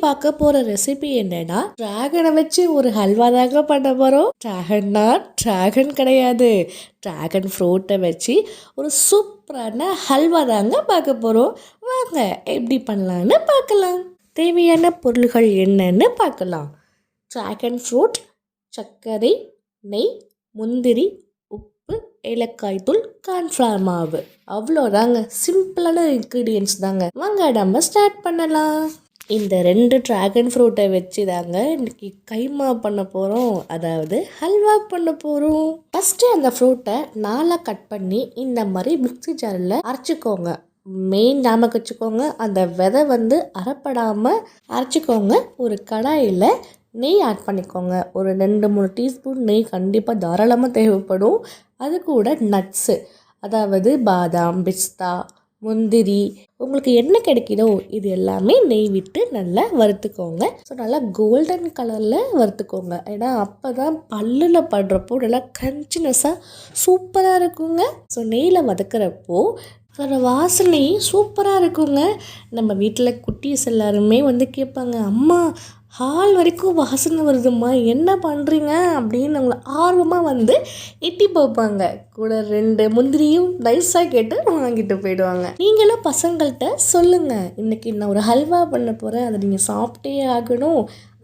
பார்க்க போகிற ரெசிபி என்னன்னா டிராகனை வச்சு ஒரு ஹல்வா தாங்க பண்ண போகிறோம். டிராகன்னா டிராகன் கிடையாது, டிராகன் ஃப்ரூட்டை வச்சு ஒரு சூப்பரான ஹல்வா தாங்க பார்க்க போகிறோம். வாங்க எப்படி பண்ணலான்னு பார்க்கலாம். தேவையான பொருள்கள் என்னன்னு பார்க்கலாம். டிராகன் ஃப்ரூட், சர்க்கரை, நெய், முந்திரி, உப்பு, ஏலக்காய் தூள், கார்ன்ஃப்ளவர் மாவு. அவ்வளோதாங்க, சிம்பிளான இன்க்ரீடியன்ஸ் தாங்க. வாங்க நம்ம ஸ்டார்ட் பண்ணலாம். இந்த 2 டிராகன் ஃப்ரூட்டை வச்சு தாங்க இன்றைக்கி கைமா பண்ண போகிறோம், அதாவது ஹல்வா பண்ண போகிறோம். ஃபஸ்ட்டு அந்த ஃப்ரூட்டை 4 கட் பண்ணி இந்த மாதிரி மிக்ஸி ஜாரில் அரைச்சிக்கோங்க. மெயின் ஞாபகம் வச்சுக்கோங்க, அந்த விதை அரைப்படாமல் அரைச்சிக்கோங்க. ஒரு கடாயில் நெய் ஆட் பண்ணிக்கோங்க. ஒரு 2-3 டீஸ்பூன் நெய் கண்டிப்பாக தாராளமாக தேவைப்படும். அது கூட நட்ஸு, அதாவது பாதாம், பிஸ்தா, முந்திரி, உங்களுக்கு என்ன கிடைக்குதோ இது எல்லாமே நெய் விட்டு நல்லா வறுத்துக்கோங்க. ஸோ நல்லா கோல்டன் கலரில் வறுத்துக்கோங்க. ஏன்னா அப்போ தான் பல்லில் படுறப்போ நல்லா க்ரன்ச்சினஸ்ஸாக சூப்பராக இருக்குங்க. ஸோ நெய்யில் வதக்கிறப்போ அதோட வாசனை சூப்பராக இருக்குங்க. நம்ம வீட்டில் குட்டீஸ் எல்லாருமே கேட்பாங்க, அம்மா ஹால் வரைக்கும் வாசனை வருதும்மா, என்ன பண்ணுறீங்க அப்படின்னு அவங்கள ஆர்வமாக எட்டி பார்ப்பாங்க. கூட 2 முந்திரியும் நைஸாக கேட்டு வாங்கிட்டு போயிடுவாங்க. நீங்களும் பசங்கள்கிட்ட சொல்லுங்கள், இன்றைக்கி நான் ஒரு ஹல்வா பண்ண போகிறேன், அதை நீங்கள் சாப்பிட்டே ஆகணும்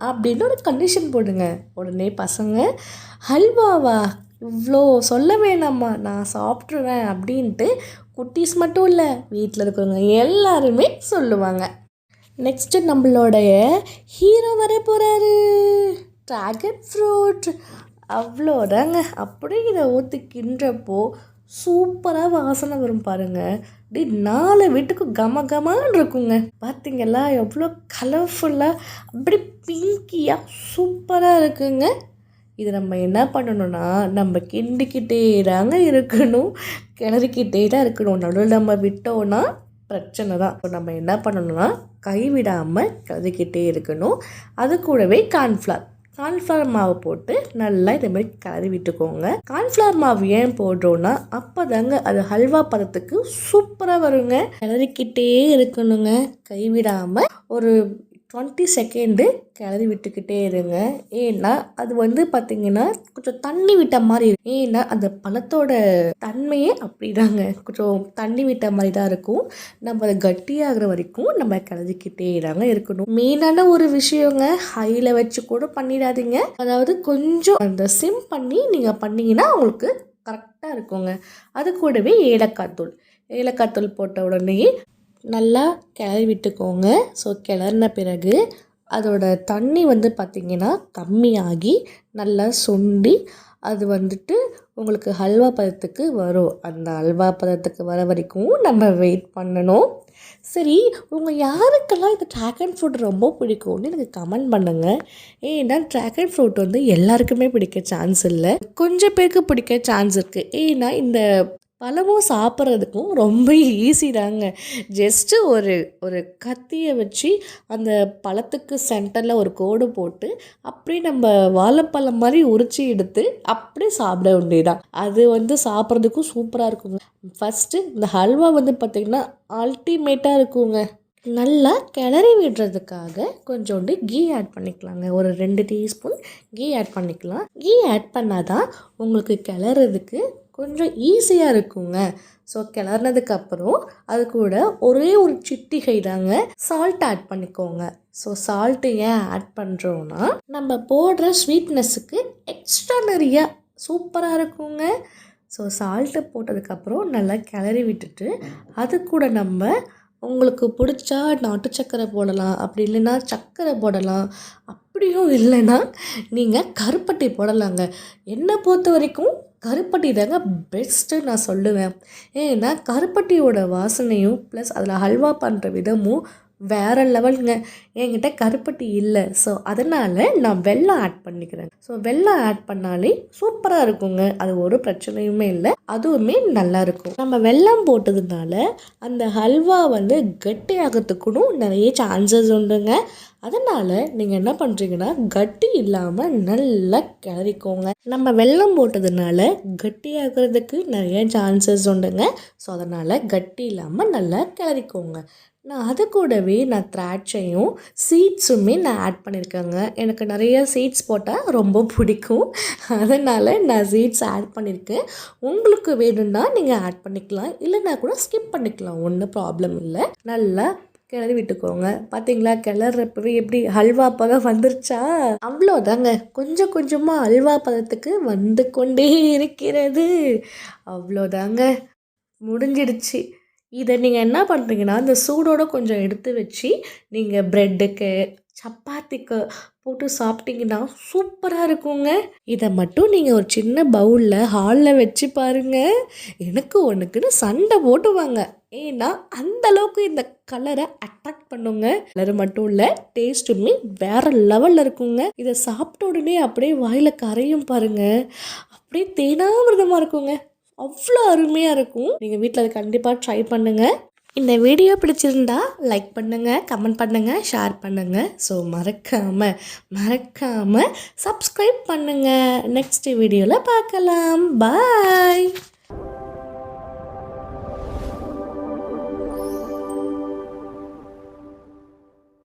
அப்படின்னு ஒரு கண்டிஷன் போடுங்க. உடனே பசங்க ஹல்வாவா, இவ்வளோ சொல்ல வேணாம்மா, நான் சாப்பிட்ருவேன் அப்படின்ட்டு குட்டீஸ் மட்டும் இல்லை, வீட்டில் இருக்கிறவங்க எல்லாருமே சொல்லுவாங்க. நெக்ஸ்ட்டு நம்மளோடைய ஹீரோ வர போகிறாரு, டிராகன் ஃப்ரூட். அவ்வளோதாங்க. அப்படியே இதை ஊற்றி கிண்டுறப்போ சூப்பராக வாசனை வரும் பாருங்கள். அப்படி 4 வீட்டுக்கு கமகமான்னு இருக்குங்க. பார்த்தீங்களா எவ்வளோ கலர்ஃபுல்லாக, அப்படி பிங்கியாக சூப்பராக இருக்குங்க. இது நம்ம என்ன பண்ணணும்னா, நம்ம கிண்டிக்கிட்டே தாங்க இருக்கணும், கிளறிக்கிட்டே தான் இருக்கணும். நடுவில் நம்ம விட்டோன்னா பிரச்சனை தான். இப்போ நம்ம என்ன பண்ணணும்னா கைவிடாமல் கிளறிக்கிட்டே இருக்கணும். அது கூடவே கார்ன்ஃப்ளவர் மாவு போட்டு நல்லா இதை மாதிரி கிளறி விட்டுக்கோங்க. கார்ன்ஃப்ளவர் மாவு ஏன் போடுறோன்னா அப்போ தாங்க அது ஹல்வா பதத்துக்கு சூப்பராக வருங்க. கிளறிக்கிட்டே இருக்கணுங்க, கைவிடாமல். ஒரு 20 செகண்டு கிளறி விட்டுக்கிட்டே இருங்க. ஏன்னா அது பார்த்திங்கன்னா கொஞ்சம் தண்ணி விட்ட மாதிரி இருக்கும். ஏன்னா அந்த பழத்தோட தன்மையே அப்படிதாங்க, கொஞ்சம் தண்ணி விட்ட மாதிரி தான் இருக்கும். நம்ம அதை கட்டியாகிற வரைக்கும் நம்ம கிளறிக்கிட்டே தாங்க இருக்கணும். மெயினான ஒரு விஷயங்க, ஹையில் வச்சு கூட பண்ணிடாதீங்க. அதாவது கொஞ்சம் அந்த சிம் பண்ணி நீங்கள் பண்ணிங்கன்னா உங்களுக்கு கரெக்டாக இருக்குங்க. அது கூடவே ஏலக்காய் தூள் போட்ட உடனே நல்லா கிளறி விட்டுக்கோங்க. ஸோ கிளறின பிறகு அதோட தண்ணி பார்த்திங்கன்னா கம்மியாகி நல்லா சுண்டி அது உங்களுக்கு ஹல்வா பதத்துக்கு வரும். அந்த ஹல்வா பதத்துக்கு வர வரைக்கும் நம்ம வெயிட் பண்ணணும். சரி, உங்கள் யாருக்கெல்லாம் இந்த டிராகன் ஃப்ரூட் ரொம்ப பிடிக்கும்னு எனக்கு கமெண்ட் பண்ணுங்கள். ஏன்னா டிராகன் ஃப்ரூட் எல்லாருக்குமே பிடிக்க சான்ஸ் இல்லை, கொஞ்சம் பேருக்கு பிடிக்க சான்ஸ் இருக்குது. ஏன்னா இந்த பழமும் சாப்பிட்றதுக்கும் ரொம்ப ஈஸி தாங்க. ஜஸ்ட்டு ஒரு கத்தியை வச்சு அந்த பழத்துக்கு சென்டரில் ஒரு கோடு போட்டு அப்படியே நம்ம வாழைப்பழம் மாதிரி உரிச்சி எடுத்து அப்படியே சாப்பிட வேண்டியதான். அது சாப்பிட்றதுக்கும் சூப்பராக இருக்குங்க. ஃபஸ்ட்டு இந்த ஹல்வா பார்த்திங்கன்னா அல்டிமேட்டாக இருக்குங்க. நல்லா கிளறி விடுறதுக்காக கொஞ்சோண்டு கீ ஆட் பண்ணிக்கலாங்க. ஒரு 2 டீஸ்பூன் கீ ஆட் பண்ணிக்கலாம். கீ ஆட் பண்ணால் தான் உங்களுக்கு கிளறதுக்கு கொஞ்சம் ஈஸியாக இருக்குங்க. ஸோ கிளறினதுக்கப்புறம் அது கூட ஒரே ஒரு சிட்டிகை தாங்க சால்ட் ஆட் பண்ணிக்கோங்க. ஸோ சால்ட்டு ஏன் ஆட் பண்ணுறோன்னா நம்ம போடுற ஸ்வீட்னஸுக்கு எக்ஸ்ட்ரா நிறையா சூப்பராக இருக்குங்க. ஸோ சால்ட்டு போட்டதுக்கப்புறம் நல்லா கிளறி விட்டுட்டு அது கூட நம்ம உங்களுக்கு பிடிச்சா நாட்டு சர்க்கரை போடலாம், அப்படி இல்லைன்னா சர்க்கரை போடலாம், அப்படியும் இல்லைன்னா நீங்கள் கருப்பட்டி போடலாங்க. என்னை பொறுத்த வரைக்கும் கருப்பட்டி தாங்க பெஸ்ட்டு நான் சொல்லுவேன். ஏன்னா கருப்பட்டியோட வாசனையும் ப்ளஸ் அதில் ஹல்வா பண்ணுற விதமும் வேறு லெவலுங்க. என்கிட்ட கருப்பட்டி இல்லை, ஸோ அதனால் நான் வெல்லம் ஆட் பண்ணிக்கிறேன். ஸோ வெல்லம் ஆட் பண்ணாலே சூப்பராக இருக்குங்க, அது ஒரு பிரச்சனையுமே இல்லை, அதுவுமே நல்லா இருக்கும். நம்ம வெல்லம் போட்டதுனால அந்த ஹல்வா கெட்டியாகிறதுக்கும் நிறைய சான்சஸ் உண்டுங்க. அதனால் நீங்கள் என்ன பண்ணுறீங்கன்னா கட்டி இல்லாமல் நல்லா கிளறிக்கோங்க. நம்ம வெல்லம் போட்டதுனால கட்டியாகிறதுக்கு நிறைய சான்சஸ் உண்டுங்க. ஸோ அதனால் கட்டி இல்லாமல் நல்லா கிளறிக்கோங்க. நான் அது கூடவே திராட்சையும் சீட்ஸுமே நான் ஆட் பண்ணியிருக்கேங்க. எனக்கு நிறைய சீட்ஸ் போட்டால் ரொம்ப பிடிக்கும். அதனால் நான் சீட்ஸ் ஆட் பண்ணியிருக்கேன். உங்களுக்கு வேணும்னா நீங்கள் ஆட் பண்ணிக்கலாம், இல்லைன்னா கூட ஸ்கிப் பண்ணிக்கலாம், ஒன்றும் ப்ராப்ளம் இல்லை. நல்லா கிளறி விட்டுக்கோங்க. பார்த்தீங்களா, கிளறப்பவே எப்படி ஹல்வா பதம் வந்துருச்சா? அவ்வளோதாங்க. கொஞ்சம் கொஞ்சமாக ஹல்வா பதத்துக்கு வந்து கொண்டே இருக்கிறது. அவ்வளோதாங்க, முடிஞ்சிடுச்சு. இதை நீங்கள் என்ன பண்ணுறீங்கன்னா, இந்த சூடோடு கொஞ்சம் எடுத்து வச்சு நீங்கள் ப்ரெட்டுக்கு சப்பாத்திக்கு போட்டு சாப்பிட்டிங்கன்னா சூப்பராக இருக்குங்க. இதை மட்டும் நீங்கள் ஒரு சின்ன பவுலில் ஹாலில் வச்சு பாருங்கள். எனக்கு ஒன்றுக்குன்னு சண்டை போட்டுவாங்க. ஏன்னா அந்தளவுக்கு இந்த கலரை அட்ராக்ட் பண்ணுங்க. கலர் மட்டும் இல்லை, டேஸ்ட்டுமே வேறு லெவலில் இருக்குங்க. இதை சாப்பிட்ட உடனே அப்படியே வாயில் கரையும் பாருங்கள். அப்படியே தேனாமிர்தமாக இருக்குங்க. அவ்வளோ அருமையாக இருக்கும். நீங்கள் வீட்டில் அதை கண்டிப்பாக ட்ரை பண்ணுங்கள். இந்த வீடியோ பிடிச்சிருந்தா லைக் பண்ணுங்கள், கமெண்ட் பண்ணுங்கள், ஷேர் பண்ணுங்கள். ஸோ மறக்காமல் சப்ஸ்கிரைப் பண்ணுங்கள். நெக்ஸ்ட் வீடியோவில் பார்க்கலாம். பாய்.